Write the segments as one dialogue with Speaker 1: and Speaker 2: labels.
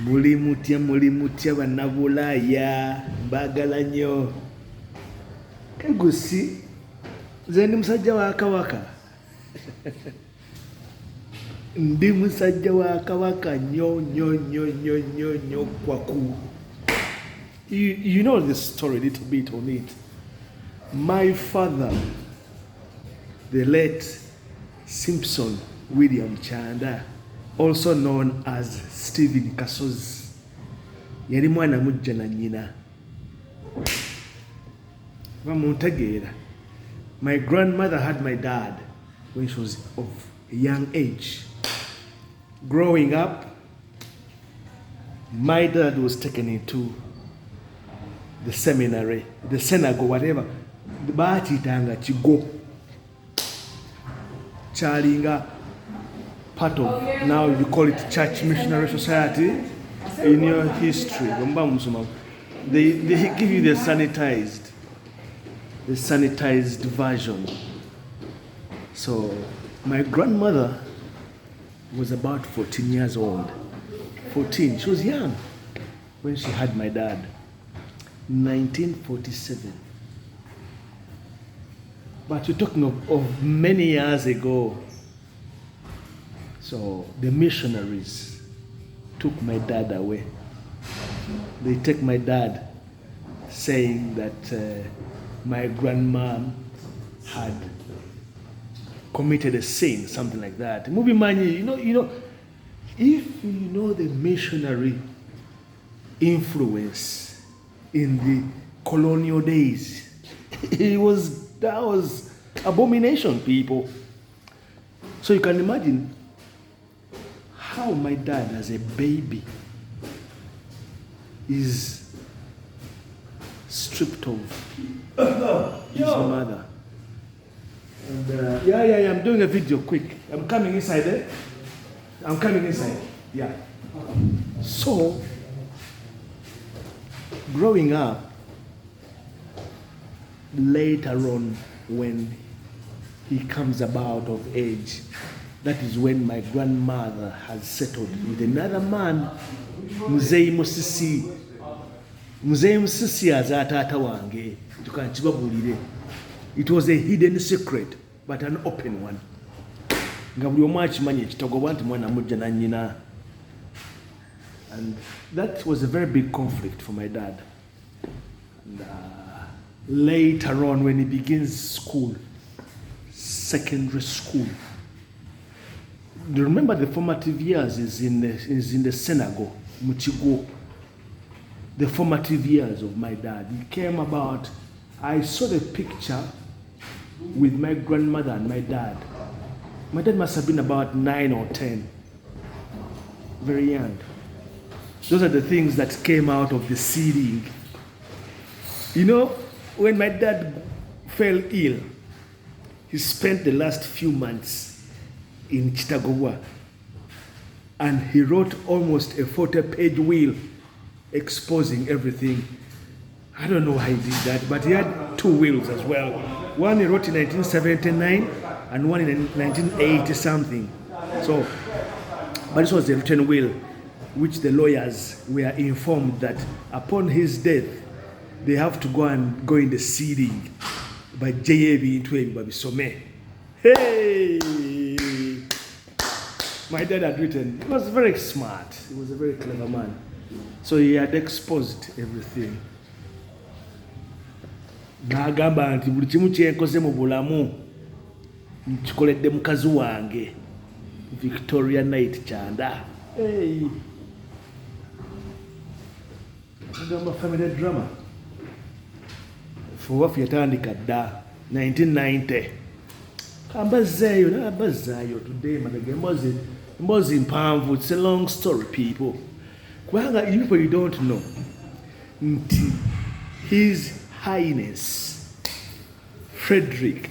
Speaker 1: Muli mutya bannabulaaya mbagala nnyo. Kegusi nze ndi musajja wa Kabaka. Ndi musajja wa Kabaka nnyo kwaku. You know this story a little bit on it. My father, the late Simpson William Kyanda, also known as Stephen Kasozi, yali mwana mujja na nnyina. My grandmother had my dad when she was of a young age. Growing up, my dad was taken into the seminary, the synagogue, whatever. The baachiyitanga kigo. Chalinga, part of, now you call it Church Missionary Society. In your history, they give you the sanitized version. So my grandmother was about 14 years old. 14, she was young when she had my dad. 1947. But you're talking of many years ago. So the missionaries took my dad away. They take my dad, saying that my grandma had committed a sin, something like that. Movie man, you know, if you know the missionary influence in the colonial days, that was abomination, people. So you can imagine how my dad, as a baby, is stripped of his mother. And, yeah, I'm doing a video quick. I'm coming inside there. I'm coming inside. Yeah. So, growing up, later on, when he comes about of age, that is when my grandmother has settled with another man, Muzeyi Musisi. Muzeyi Musisi azatata wange. It was a hidden secret, but an open one. And that was a very big conflict for my dad. And, later on, when he begins school, secondary school, do you remember the formative years is in the synagogue, Muchigo. The formative years of my dad. He came about, I saw the picture with my grandmother and my dad. My dad must have been about 9 or 10. Very young. Those are the things that came out of the seeding. You know, when my dad fell ill, he spent the last few months in Chitagogwa, and he wrote almost a 40-page will exposing everything. I don't know how he did that, but he had 2 wills as well. One he wrote in 1979 and one in 1980 something. So, but this was the written will, which the lawyers were informed that upon his death, they have to go in the seeding by J.A.B. into Babisome. Hey! My dad had written. He was very smart. He was a very clever man. So he had exposed everything. N'agamba nti buli kimu kyenkoze mu bulamu nkikoledde mukazi wange Victoria Knight Kyanda. Hey! Agamba family drama. Fuwafu yatandika dda 1990. Kambazeeyo n'abazaayo today madage mbozi mpanvu. It's a long story, people. Kubanga people you don't know nti His Highness Frederick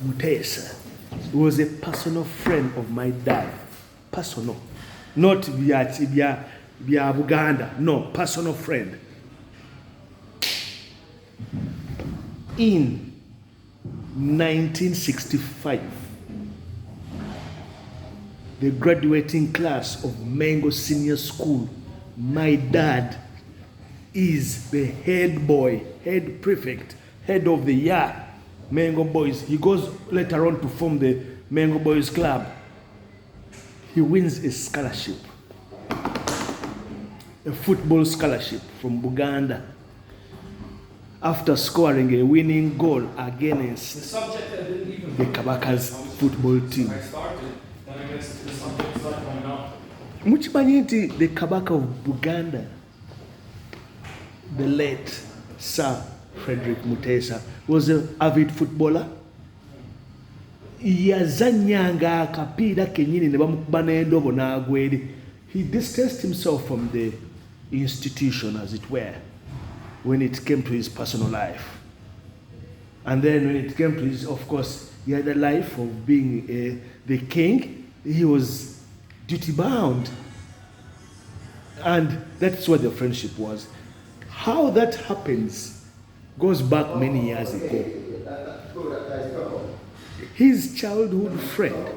Speaker 1: Muteesa was a personal friend of my dad. Personal. Not via Buganda. No, personal friend. In 1965, the graduating class of Mengo Senior School my dad is the head boy, head prefect, head of the year, Mango Boys. He goes later on to form the Mango Boys Club. He wins a scholarship, a football scholarship from Buganda, after scoring a winning goal against the Kabaka's football team. Muchimanyi nti the Kabaka of Buganda, the late Sir Frederick Muteesa, was an avid footballer. Yazanyanga akapiira kenyini ne bamukuba n'endobo n'agweri. He distanced himself from the institution, as it were, when it came to his personal life. And then when it came to his, of course, he had a life of being the king. He was duty bound. And that's what the friendship was. How that happens goes back many years ago. His childhood friend,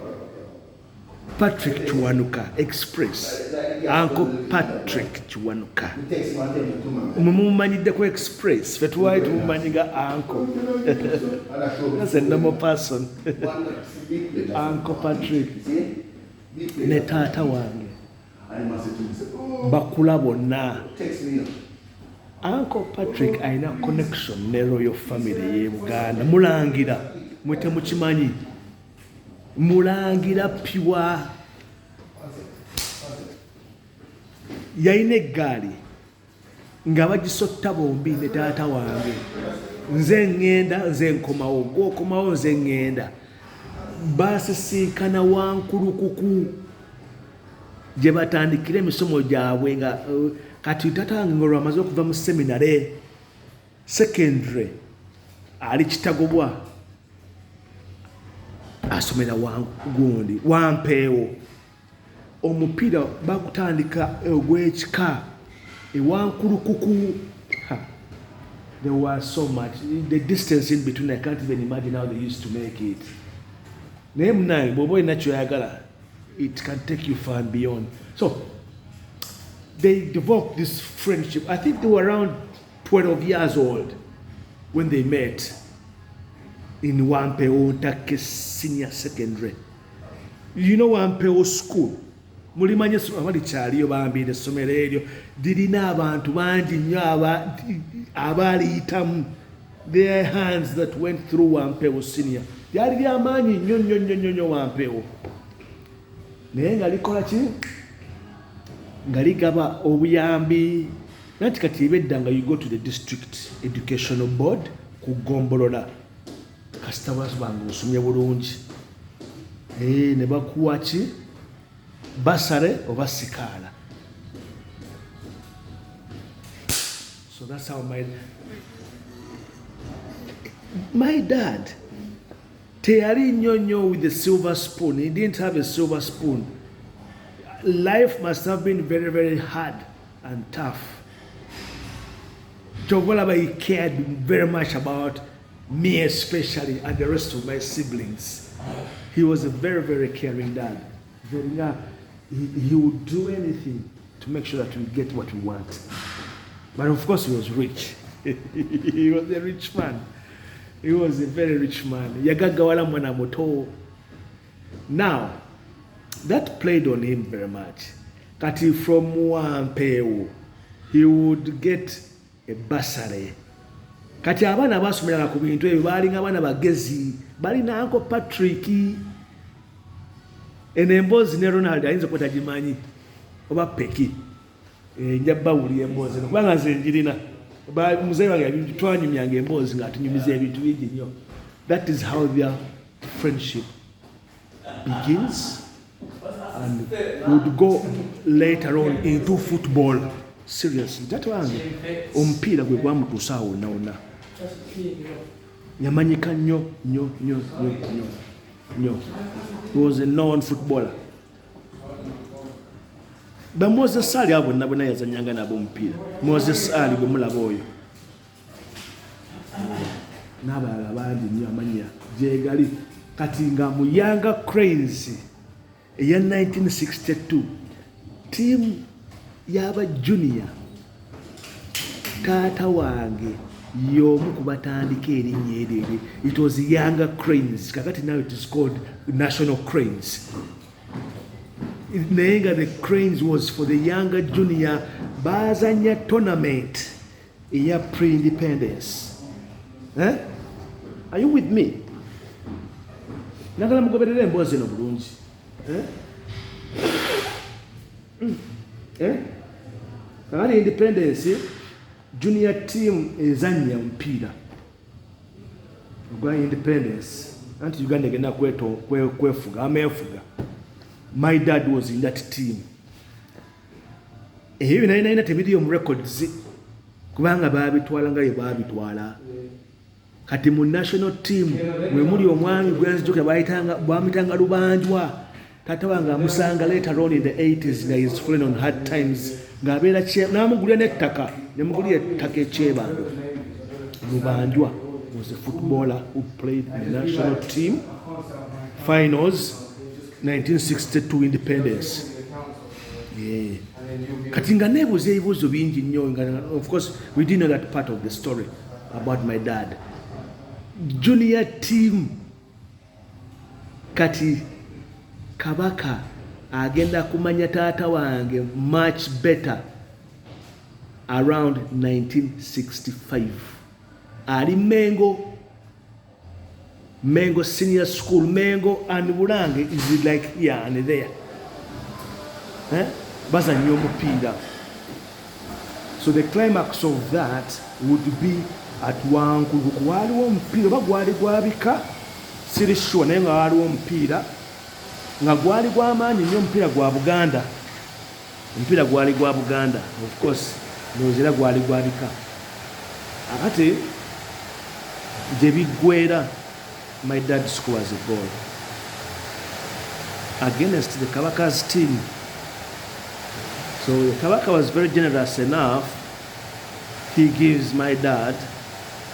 Speaker 1: Patrick Kiwanuka, Express, Uncle Patrick Kiwanuka. Mumumanyideko Express, fetuwai tumumanyiga Uncle. That's a normal person. Uncle Patrick. Ne taata wange. Bakula bonna. Uncle Patrick aina connection ne royal family ye Uganda. Mulangira, mwete mukimanyi. Mulangira piwa. Yaine eggaali nga bagisotta bombi ne taata wange. Nze ngenda, nze nkomawo, gw'okomawo nze ngenda. Basisinkana wankulukuku gye batandikira emisomo gyabwe nga kati taata wange ng'olwo amaze okuva mu seminare secondary ali Kitagobwa asomera gundi Wampeewo. Omupiira bakutandika ogw'ekika ewankulukuku. There was so much. The distance in between, I can't even imagine how they used to make it. Name nine, boy, it can take you far and beyond. So they developed this friendship. I think they were around 12 years old when they met in Wampeewo Take Senior Secondary. You know Wampeewo School? Mulimanye abali kyaliyo bambire essomero eryo lirina abantu bangi nnyo abaliyitamu. Their hands that went through Wampeewo Senior lyali ly'amaanyi nnyo Wampeewo. Naye nga likola ki? Nga ligaba obuyambi. Nati kati ebedda nga you go to the district educational board kugombolola kasita bange osomye bulungi. Ne bakuwa ki? Basare oba sikaala. So that's how my dad teyali nnyo with the silver spoon. He didn't have a silver spoon. Life must have been very, very hard and tough. He cared very much about me especially and the rest of my siblings. He was a very, very caring dad. He would do anything to make sure that we get what we want. But of course he was rich. He was a rich man. He was a very rich man. Yagagawala mwana moto. Now, that played on him very much. Kati from Wampeewo, he would get a bursary. Kati abana basomera ku bintu ebyo balinga abana bagezi. Balina Uncle Patrick. Emboozi ne Ronald ayinza okutagimanyi oba peki. Njabba wuli emboozi. Kubanga nze njirina. Muzeeyi wange twanyumyanga emboozi nga tunyumiza ebintu bingi nnyo. That is how their friendship begins and would go later on into football. Seriously, that wange omupiira gwe gwamutuusa awo wonna. Yamanyika nnyo. He was a known footballer. But Moses Ali abo nabona yazanyanga nabo omupiira. Moses Ali gwe mulaba oyo. N'abalala bangi nnyo amanya gyegali. Kati nga mu Younger Cranes eya 1962 team yaba junior taata wange y'omu ku batandika erinnya eryo. It was Younger Cranes, kakati now it is called National Cranes. Naye nga the Cranes was for the younger junior. Bazanya tournament eya pre-independence. Are you with me? Nagala mugoberere emboozi eno bulungi. Kakati independence junior team ezanya mpira ogwa independence anti Uganda egenda kwefuga amefuga. My dad was in that team. Eyo naina tebiri mu records kubanga babitwala nga babitwala. Kati mu national team mwe muli omwami gwenzijuka bamitanga Lubanjwa. Tata wange amusanga later on in the 80s nga is falling on hard times. Ngabera namugulira n'ettaka nemugulira ettaka ekyebando. Lubanjwa was a footballer who played in the national team. Finals 1962 independence. Yeah. Kati nga nebuuza ebibuuzo bingi nnyo. Of course we didn't know that part of the story about my dad. Junior team kati Kabaka agenda kumanya taata wange much better around 1965. Ali Mengo Senior School, Mengo and Burange is like here and there. Baza nnyo mupiira. So the climax of that would be at Wankulu. Waliwo omupiira oba gwali gwabika siri sure naye nga waliwo omupiira nga gwali gw'amaanyi nnyo. Omupiira gwa Buganda. Omupiira gwali gwa Buganda. Of course nozera gwali gwabika. Akati gye biggweera my dad scores a goal against the Kabaka's team. So the Kabaka was very generous enough. He gives my dad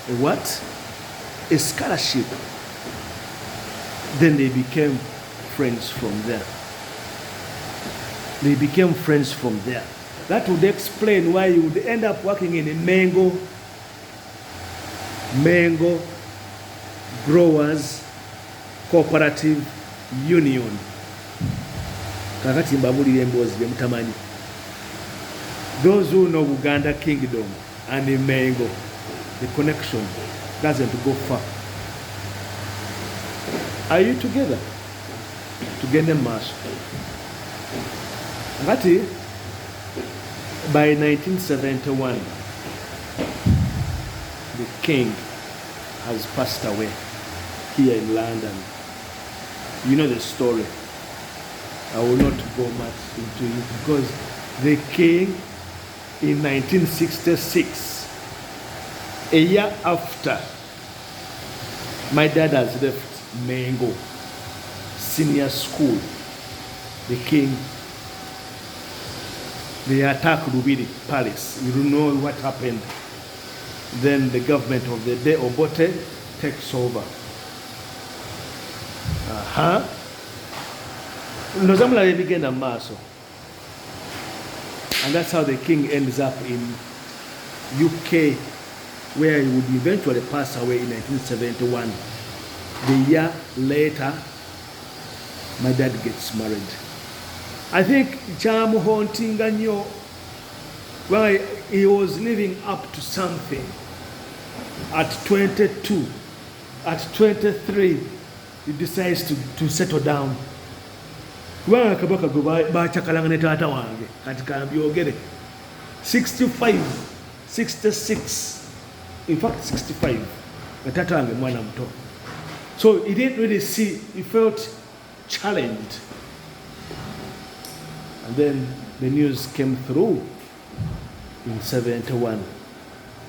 Speaker 1: a scholarship. Then they became friends from there. That would explain why you would end up working in a mango growers cooperative union. Kakati mbabulire emboozi bye mutamanyi. Those who know Buganda Kingdom and the mango, the connection doesn't go far. Are you together? Tugende maaso. Kakati by 1971 the king has passed away here in London. You know the story. I will not go much into it because the king in 1966, a year after my dad has left Mengo Senior School, the king, they attacked Buckingham Palace. You don't know what happened. Then the government of the day, Obote, takes over. Nozamula bigenda maaso. And that's how the king ends up in UK, where he would eventually pass away in 1971. The year later, my dad gets married. I think kyamuhontinga nnyo when he was living up to something. At 22, at 23, he decides to settle down. Kubanga Kabaka bachakalanga ne taata wange kati kambyogere 65, 66, in fact 65, na taata wange mwana muto. So he didn't really see, he felt challenged. And then the news came through in 71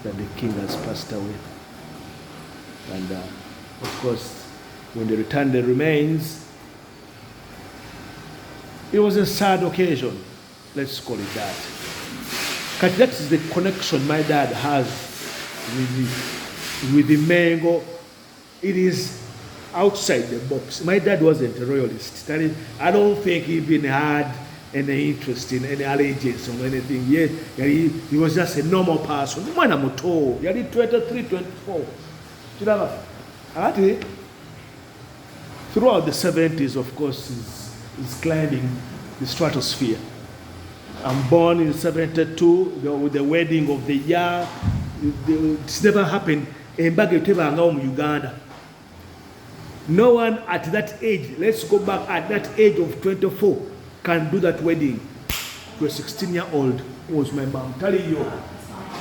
Speaker 1: that the king has passed away. And of course, when they returned the remains, it was a sad occasion, let's call it that. Because that is the connection my dad has with the Mengo. It is outside the box. My dad wasn't a royalist. I don't think he even had any interest in any allegiance or anything. He was just a normal person. Mwana muto, yali 23, 24. Throughout the 70s, of course, is climbing the stratosphere. I'm born in 72, with the wedding of the year. It's never happened in Uganda. No one at that age, let's go back at that age of 24, can do that wedding to a 16-year-old. Was my mom telling you?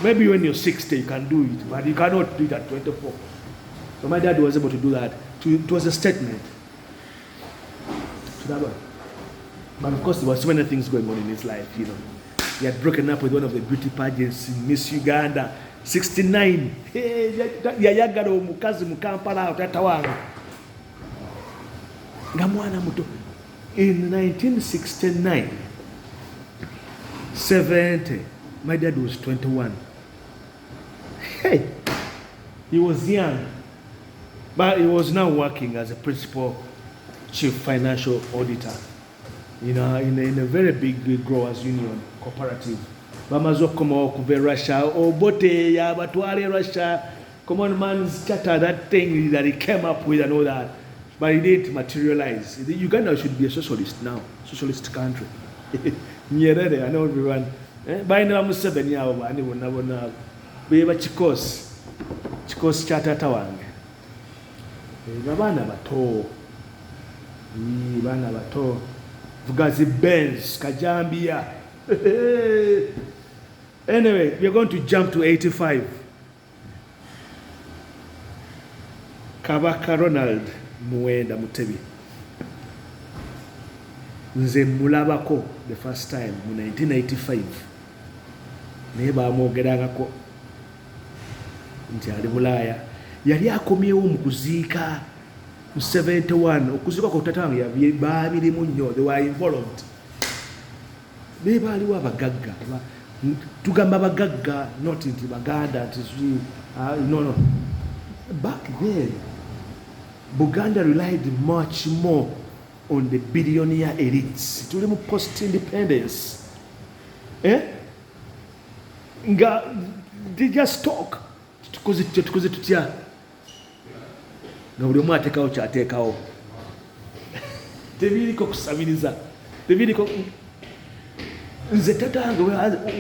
Speaker 1: Maybe when you're 60, you can do it, but you cannot do it at 24. So my dad was able to do that. It was a statement. But of course, there were so many things going on in his life, you know. He had broken up with one of the beauty pageants in Miss Uganda, 69. In 1969, 70, my dad was 21. Hey, he was young, but he was now working as a principal chief financial auditor, you know, in a very big growers union cooperative. Bamazo komo kuve Russia, or bote ya batwale Russia, common man's charter, that thing that he came up with and all that. But it didn't materialize. Uganda should be a socialist now, socialist country. Nyerere, I know everyone. By now, I'm 7 years, I never know. Beba Chikos charter tawang. Bana bato. Vugazi Benz, Kajambia. Anyway, we're going to jump to 85. Kabaka Ronald Mutebi. Nze mulabako the first time in 1985. Neba amogerangako nti ali Bulaya. Yali akomyewo mu kuziika mu 71 okuziika ko tata wange babirimu nnyo, they were involved. Beba aliwo abagagga. Tugamba abagagga not nti Baganda no. Back then, Buganda relied much more on the billionaire elites. Tuli mu post-independence. They just talk. Tukoze tutya. Na buli omu ateekawo kyateekawo. Tebiriko kusabiriza. Tebiriko nze tatange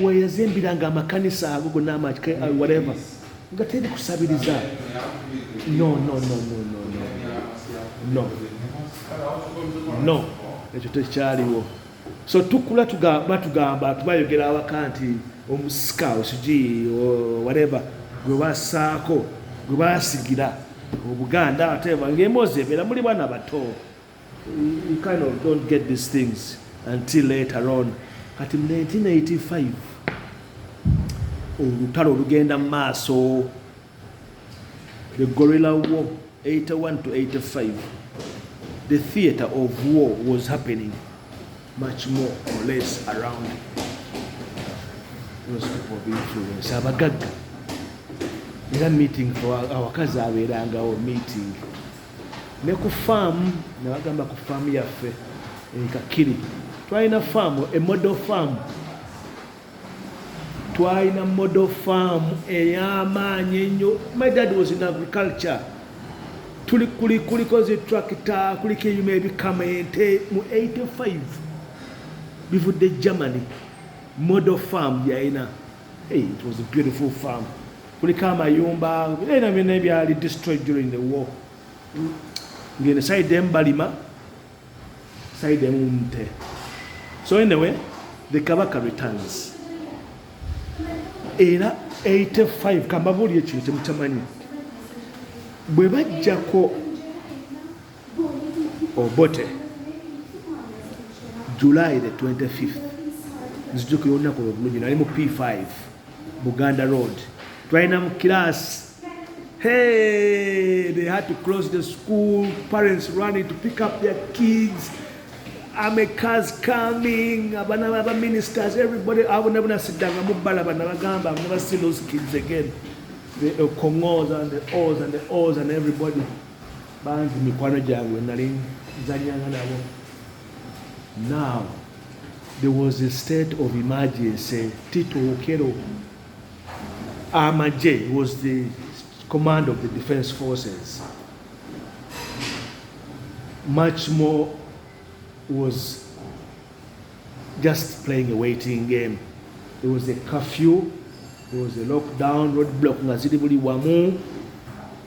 Speaker 1: weyazimbiranga amakanisa ago gonna whatever. Nga teri kusabiriza. No. Ekyo tekyaliwo. So tukula tugamba tubayogera awaka nti omusika osugi or whatever gwe basaako gwe basigira Obuganda whatever ng'emoozi ebeera muli bana bato. You kind of don't get these things until later on. Kati mu 1985 olutalo olugenda mu maaso, the guerrilla war 81 to 85, the theater of war was happening much more or less around those people of influence. Abagagga era meeting for awakazi abeerangawo meeting ne ku farm ne bagamba ku farm yaffe Kakiri twalina farm, a model farm. Twalina model farm ey'amaanyi ennyo. My dad was in agriculture. Kuliko zi tractor, kuliko ebyuma ebikama ente mu 85 bivudde Germany. Model farm yalina. Hey, it was a beautiful farm. Kuliko amayumba byonna ebyali destroyed during the war. Ngene side embalima, side emunte. So anyway, the Kabaka returns. Era 85 kambabuli ekintu temutamanyi. Bwe bajjako Obote July the 25th. Nzijukira olunaku olwobulungi nali mu P5 Buganda Road. Twalina mu class. Hey, they had to close the school. Parents running to pick up their kids. Army cars coming. Abana ministers, everybody. I would never sit down. I've never seen those kids again. The Congos and the O's and the O's and everybody. Now, there was a state of emergency. Tito Okero Amaje was the commander of the defense forces. Much more was just playing a waiting game. There was a curfew, there was a lockdown, roadblock ngazidi buli wamu.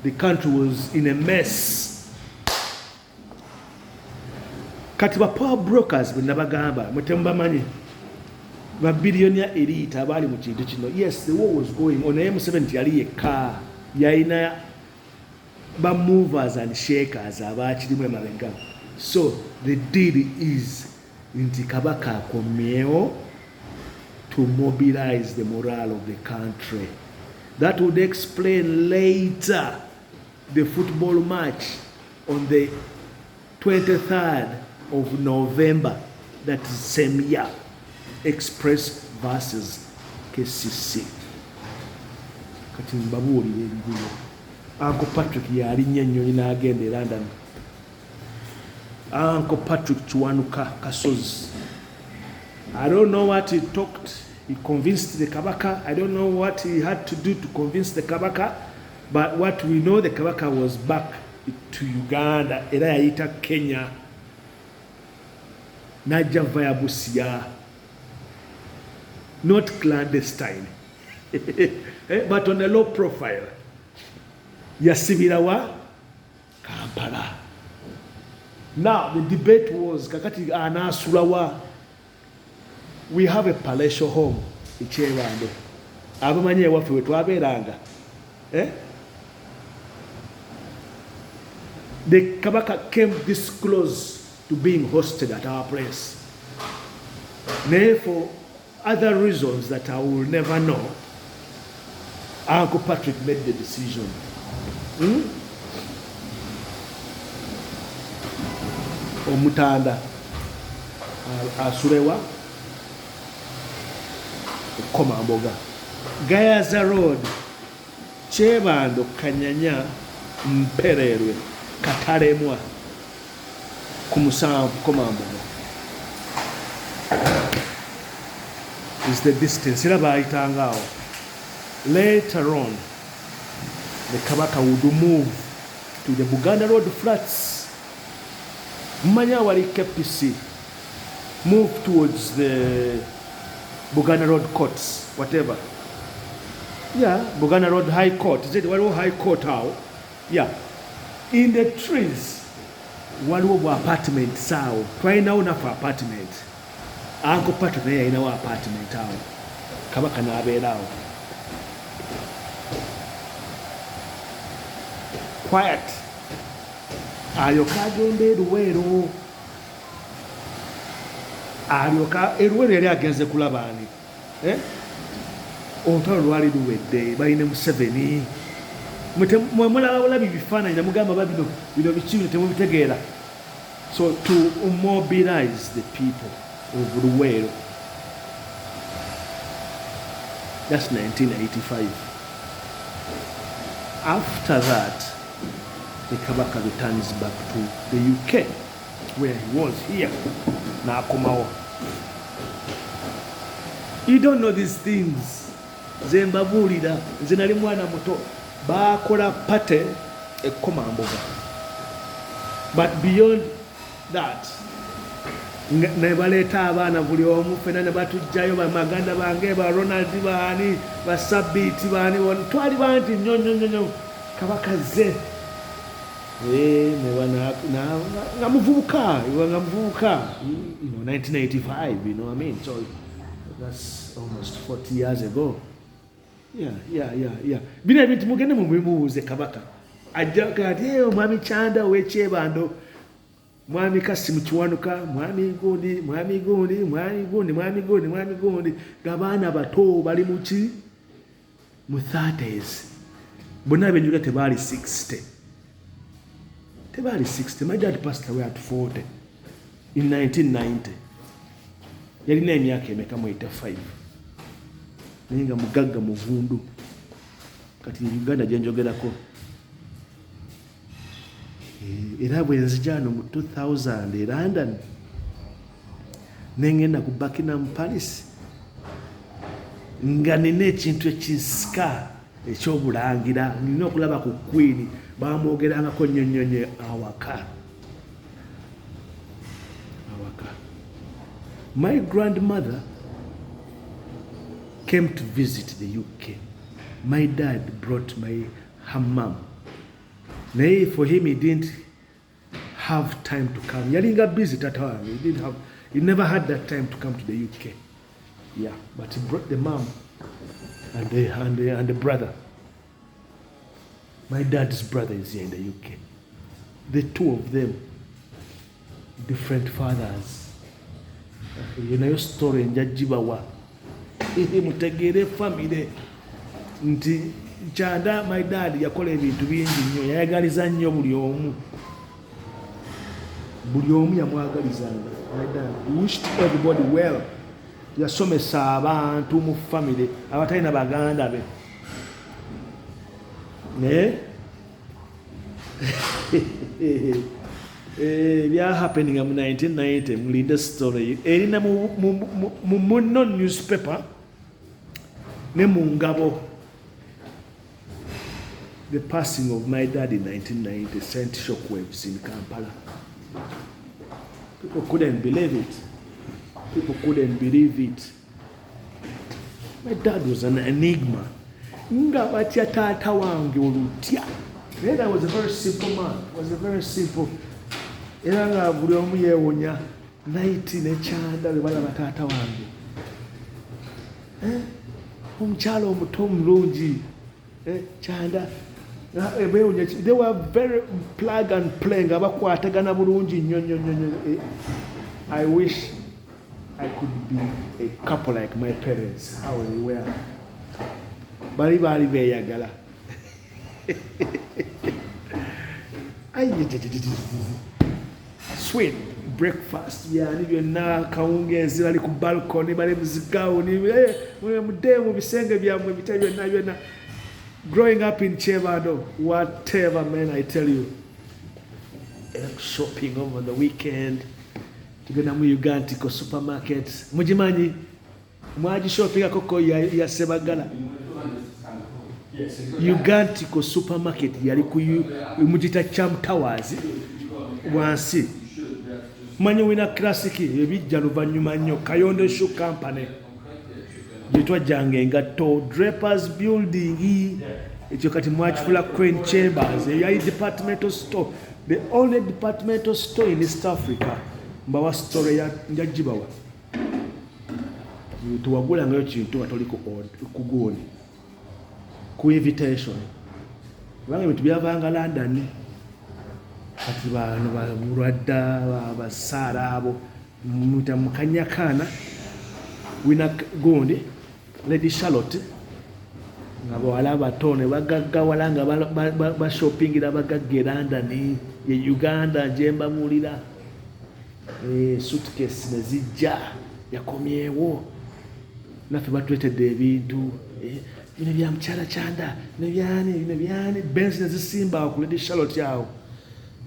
Speaker 1: The country was in a mess. Kati ba power brokers benabagamba mutemba manyi ba billionaire elite abali mu kintu kino. Yes, the war was going on. M70 yali yekka yalina ba movers and shakers abakirimu emabega. So the deal is nti Kabaka akomyewo to mobilize the morale of the country. That would explain later the football match on the 23rd of November, that is same year, Express versus KCC. Kati mbabuulire ebibuyo. Uncle Patrick yali nnyonnyonyi n'agenda e London. Uncle Patrick Kiwanuka Kasozi. I don't know what he talked. He convinced the Kabaka. I don't know what he had to do to convince the Kabaka. But what we know, the Kabaka was back to Uganda. Era yayita Kenya. Najja via Busia. Not clandestine. But on a low profile. Yasibira wa Kampala. Now the debate was kakati anasulawa. We have a palatial home in Kyebando. Abamanyi ewaffe we twabeeranga. The Kabaka came this close to being hosted at our place. Nay, for other reasons that I will never know, Uncle Patrick made the decision. Omutanda asulewa Komaboga Gayaza Road, Kyebando, Kanyanya, Mpererwe, Kataremwa, Kumusanvu, Komaboga is the distance. Later on, the Kabaka would move to the Buganda Road flats. Manya wali KPC move towards the Buganda Road courts, whatever. Yeah, Buganda Road High Court. Is it waliwo High Court how? Yeah. In the trees, waliwo apartment sao. Twalinawo nafe apartment. Uncle Patrick naye yalinawo apartment awo. Kabaka n'abeerawo. Quiet. Alyoka agenda eruweero. Alyoka eruweero yali agenze kulaba ani. Olutalo lwali luwedde balina Museveni. Mulaba bifaananyi ne mugamba ba bino biki bino temubitegeera. So to mobilize the people of Luweero. That's 1985. After that, the Kabaka returns back to the UK, where he was here. Nakomawo. You don't know these things. Zembabulira, zinali mwana muto. Bakola pate e Komaboga. But beyond that, ne baleta abaana buli omu fena ne batujjayo bamaganda bange ba Ronald baani ba Sabiti baani twali banti nnyo Kabaka ze ngamuvubuka 1985, you know what I mean? So that's almost 40 years ago. Yeah. Bina bintu mugende mubimuuze Kabaka. Ajja kati Mwami Kyanda we Kyebando, Mwami Kasimu Kiwanuka, Mwami Gundi, gabaana bato bali muki mu 30s. Bonna benjuga tebaali 60. My dad passed away at 40 in 1990. Yalina emyaka emeka mu 85. Naye nga mugagga muvundu. Kati Uganda gye njogerako. Era bwe nzija no mu 2000 e London nengenda ku Buckingham Palace nga nina ekintu ekinsika ekyobulangira, nina okulaba ku Queen bamwogerangako nnyonnyonyo awaka. My grandmother came to visit the UK. My dad brought her mum. For him, he didn't have time to come. Yalinga busy at all. He never had that time to come to the UK. Yeah, but he brought the mum and the brother. My dad's brother is here in the UK. The two of them, different fathers. You know your story in Jajibawa. Mutegere family. Nti Kyanda, my dad, yakola ebintu bingi nnyo, yayagaliza nnyo buli omu. Buli omu yamwagalizanga. My dad wished everybody well. Yasomesa abantu mu family abatalina baganda be. Bya happening in 1990 mulinde story erina mu Muno newspaper ne mu Ngabo. The passing of my dad in 1990 sent shockwaves in Kampala. People couldn't believe it. People couldn't believe it. My dad was an enigma. Nga batya taata wange olutya. Then I was a very simple man. Was a very simple. Era nga buli omu yeewonya naiti ne Kyanda bwe balaba taata wange. Omukyala omuto omulungi. Kyanda. They were very plug and play nga bakwatagana bulungi nnyo. I wish I could be a couple like my parents, how they were. Bali beeyagala. Sweet breakfast. Yani byonna kawungeezi bali ku balcony bali muzigawuni mudemu bisenge byamwe bitali byonna. Growing up in Kyebando, whatever, man, I tell you, shopping over the weekend, tugenda mu Uganda ko supermarket. Mujimanyi, mwaji shopping akoko ya Sebagala. Uganda ko supermarket yali ku mujita Cham Towers wansi. Manyi wina classic ebijja luvanyuma nnyo Kayondo Shoe Company. Jitwa jange ngato Drapers Building ekyo kati mwakifula Queen Chambers yali departmental store, the only departmental store in East Africa. Mbawa store ya Njajibawa tuwagula ngayo kintu watoliko kugoni ku invitation bange bitu byavanga London kati bano balwadda basara abo mutamukanyakana wina gondi Lady Charlotte ngabo wala batone bagagga walanga ba shoppingira bagagge London ye Uganda jemba mulira suitcase nezijja yakomyewo naffe batwetedde ebintu bino bya mukyala Kyanda nebyani Benz nezisimba ku Lady Charlotte yawo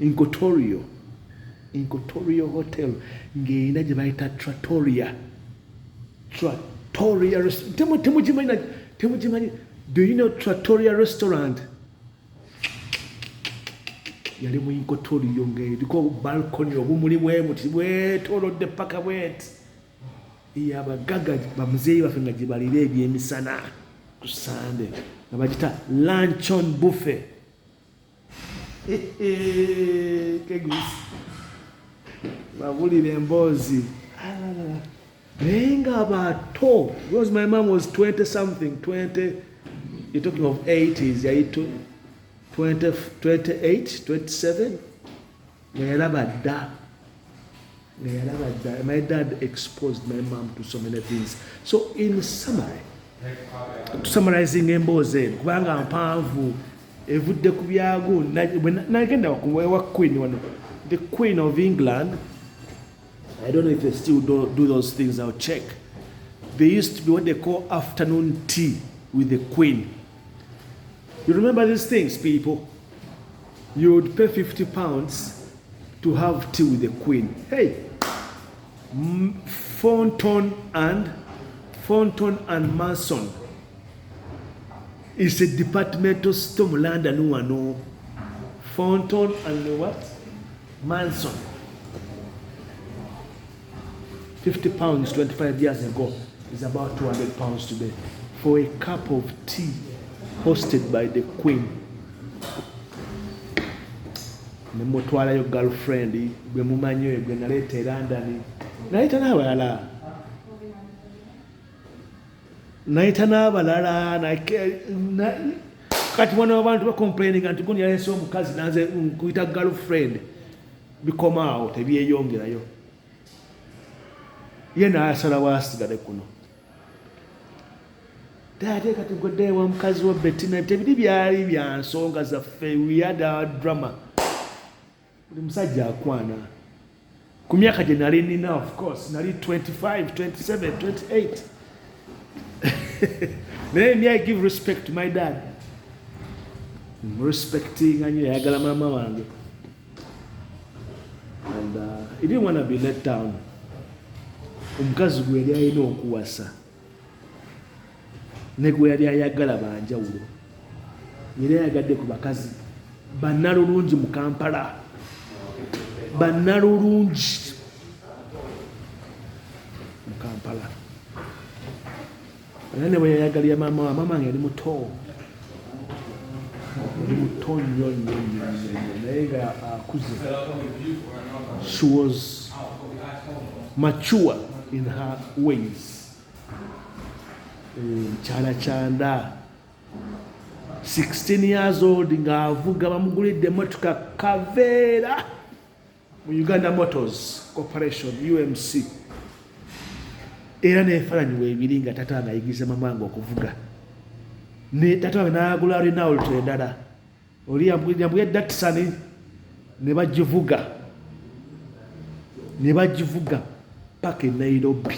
Speaker 1: Incotorio Hotel ng'erina gye bayita Trattoria. Temujimanyi. Do you know Trattoria restaurant? Yali mu Incotorio ng'eriko balcony obumuli bwemuti bwetoolodde paka bweti. Abagagga bamuzeeyi baffe nga gye balira ebyemisana ku Sunday nga bagita luncheon buffet. Kegusi babulira emboozi naye nga bato because my mom was 20 something. You're talking of 80s, yali 28, 27 nga yalaba dda. My dad exposed my mom to so many things. So in summary, summarizing emboozi eno kubanga mpanvu evudde ku byago nagenda wa Queen wano, the Queen of England. I don't know if they still do those things. I'll check. There used to be what they call afternoon tea with the Queen. You remember these things, people? You would pay £50 to have tea with the Queen. Hey, Thornton and Manson. It's a departmental store in London. No, Thornton and what? Manson. £50 25 years ago is about £200 today for a cup of tea hosted by the Queen. Nemutwala yo girlfriend gwe mumanyi gwe naleeta e London. Nayita n'abalala. Kati wana abantu bakomplaining nti guno yalese omukazi nanze nkuyita girlfriend. Bikomaawo tebyeyongerayo. Ye n'asalawo asigale kuno. Ate kati godde wa mukazi wa Bettina tebiri byali bya nsonga zaffe. We had our drama. Buli musajja akwana. Ku myaka gye nali nina, of course, nali 25, 27, 28. Then I give respect to my dad. Respecting and yagala mama wange. And he didn't want to be let down. Omukazi gwe yali alina okuwasa. Ne gwe yali ayagala banjawulo. Yali ayagadde ku bakazi bannalulungi mu Kampala. Bannalulungi mu Kampala. Nane bwe yayagalira mama wa mama yali muto. Yali muto nnyo naye nga akuze. She was mature in her ways. Kyala Kyanda, 16 years old, ng'avuga bamugulidde emmotoka Kaveera mu Uganda Motors Corporation, UMC. Era n'efaananyi weebiri nga tata ng'ayigiriza mama wange okuvuga. Ne tata wange n'agula Renault endala. Oli yambuye Datsun ne bagivuga. Ne bagivuga paka e Nairobi.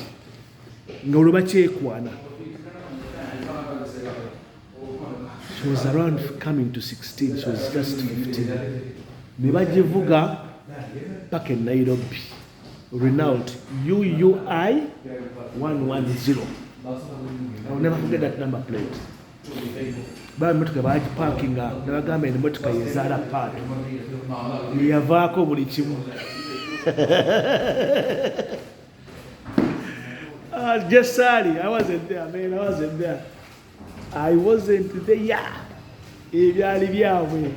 Speaker 1: Nga olwo bakyekwana. She was around coming to 16. She was just 15. Ne bagivuga paka e Nairobi. Renault UUI 110. I'll never forget that number plate. But motoka baji parking up. Nabagamba eno motoka yezaala paatu. Yavaako buli kimu. Just sorry, I wasn't there, man. I wasn't there. I wasn't there. Ebyali byabwe.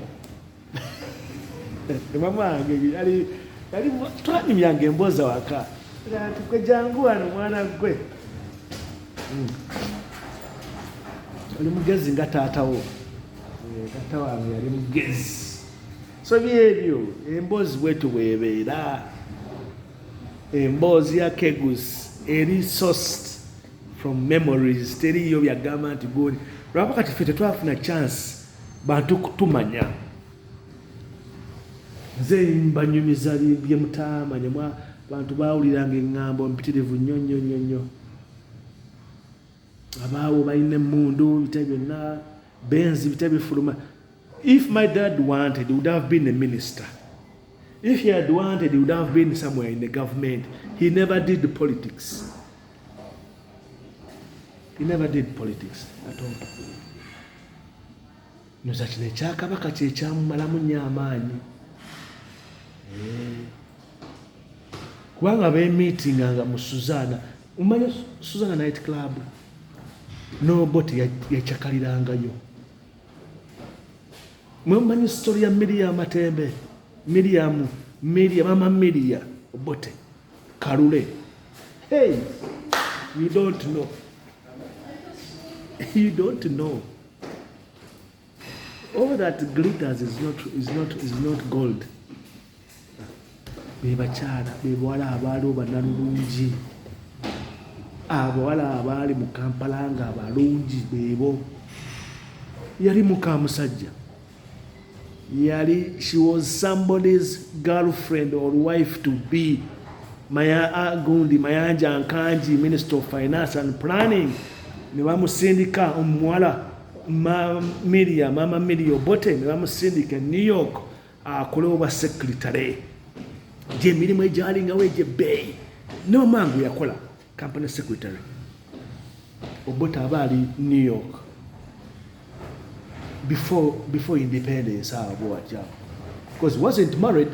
Speaker 1: Mama wange yali twanyumyanga emboozi waka. Gwe jangu wano mwana gwe. Oli mugezi nga taatawo. Taata wange yali mugezi. So byebyo emboozi bwetu bwebeera. Emboozi ya Kegus eri sourced from memories. Teriyo byagamba nti guli. Lwaba kati ffe tetwafuna chance bantu kutumanya. Nze mbanyumiza bye mutamanya mwa bantu bawuliranga eŋŋambo mpitirivu nnyo. Abaawo balina emmundu bita byonna benzi bita bifuluma. If my dad wanted, he would have been a minister. If he had wanted, he would have been somewhere in the government. He never did politics. He never did politics at all. Noza kino ekyakabaka kye kyamumalamu nnyo amaanyi. Kubanga beemiitinganga mu Suzana. Umanya Suzana night club? Nobody yakyakalirangayo. Mwemanyi story ya Miriam Matembe? Miriam, Mama Miria Obote, Karule. Hey, you don't know. You don't know. All that glitters is not gold. Bebachana, bebwala abaali bannalulungi. Abawala abaali mu Kampala nga abalungi bebo. Yali muka musajja. She was somebody's girlfriend or wife to be. Maya Gundi, Mayanja Nkanji, Minister of Finance and Planning. Ne bamusindika omuwala Mama Miria Obote, ne bamusindika e New York akole oba secretary. Je emirimu egyalingawo egyebbeeyi. Ne mamangu yakola. company secretary. Obote aba ali New York. Before independence, because he wasn't married.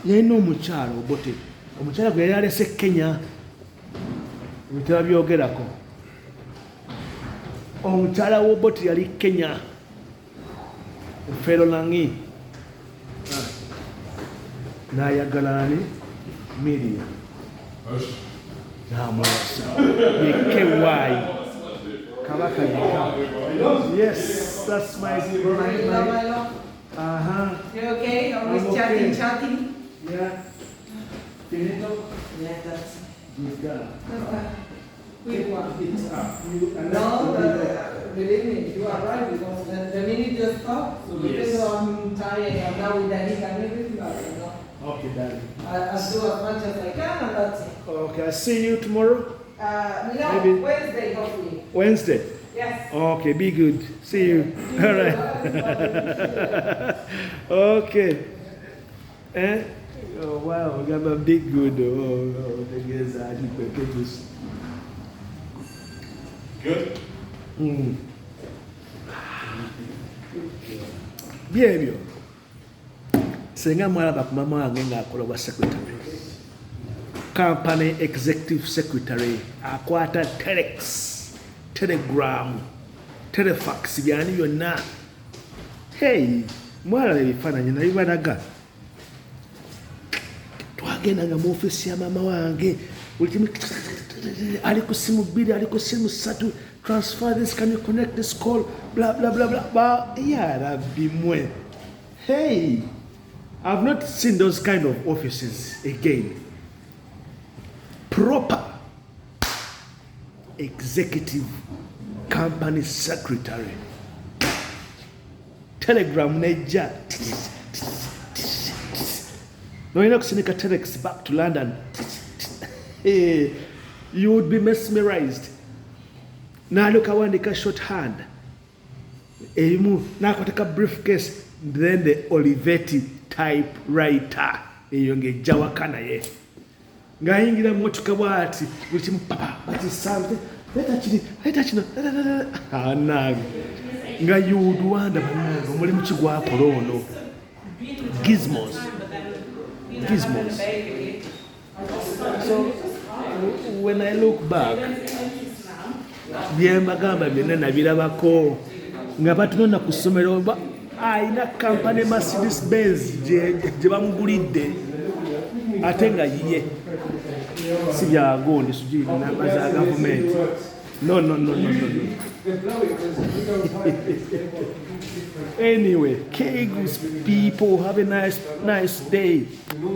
Speaker 1: Yeye no mukyalo Obote. Omukyala gwe yali alese Kenya. Bitaba byogerako. Omukyala w'Obote yali Kenya. Fero Langi. N'ayagala ani Miriam. Namwasa. Ye KY. Kabaka Gayaza. Yes, that's my.
Speaker 2: You okay? Always chatting.
Speaker 1: Yeah. Finito?
Speaker 2: Yeah, that's
Speaker 1: Good girl.
Speaker 2: quick one.
Speaker 1: It's up.
Speaker 2: No, believe me, you are right, because the minute you stop, so because I'm tired, I'm now with the heat and everything, you know.
Speaker 1: Okay, darling.
Speaker 2: I'll do as much as I can, and that's it.
Speaker 1: Okay, I'll see you tomorrow.
Speaker 2: No,
Speaker 1: Maybe.
Speaker 2: Wednesday, hopefully.
Speaker 1: Wednesday.
Speaker 2: Yes.
Speaker 1: Okay, be good. See you. All right. Okay. Eh? Oh, wow, we got a big good. Oh, the guys are packages.
Speaker 3: Good?
Speaker 1: Bien, bien. Senga mwala mama wange ng'akola bwa secretary. Company executive secretary akwata telex, telegram, telefax byani byonna. Hey, mwala ebifaananyi nabibalaga. Twagendanga mu office ya mama wange. Buli kimu ali ku simu 2, ali ku simu 3. Transfer this, can you connect this call? Blah, blah, blah, blah. But yeah, that'd be more. Hey, I've not seen those kind of offices again. Proper executive company secretary. Telegram neja. No, you're not sending a telex back to London. Hey, you would be mesmerized. Now look, I want to shorthand. Now I take a briefcase, then the Olivetti typewriter. Yonge Jawa kana ye. Ngayingira motuka bwati, buli papa, but it's something. Let chino. Nga you would wonder, omuli mu kigwa polono. Gizmos. So when I look back, byembagamba byonna nabirabako nga batunona ku ssomero ayina kampani Mercedes Benz gye bamugulidde ate nga yiye si byagondi sijui namba za gavumenti. No. Anyway, Kegus people, have a nice day.